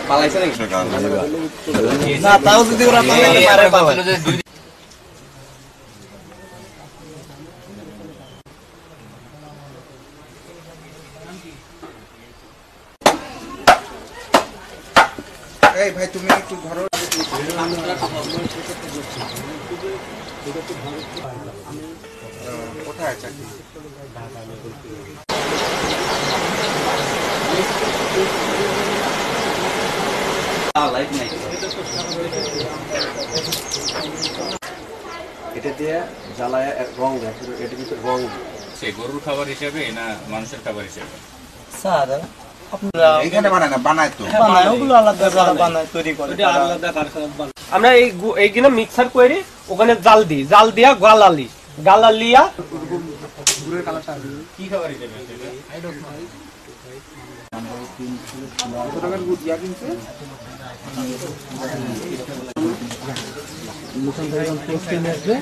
পালাইছে নাকি না তাও যদি ওরা পালাইতে পারে পালায় এই ভাই তুমি একটু ধরো কোথায় আছে এটা দিয়ে জ্বালায় রং দেয় এটা কিন্তু রং সে গরুর খাবার হিসেবে না মানুষের খাবার হিসেবে স্যার এখানে বানায় না বানায় তো বানায় ওগুলো আলাদা আলাদা বানায় তৈরি করে এটা আলাদা কারখানা বানায় আমরা এইখানে মিক্সার করে ওখানে জাল দিয়া গালালিয়া গুড়ের কালারটা কি খাবার হিসেবে আই ডোন্ট নো আমরা 3 টাকার গুড় দিয়া কিনছে নতুন ধরে কোন পোস্ট নিয়ে আসবে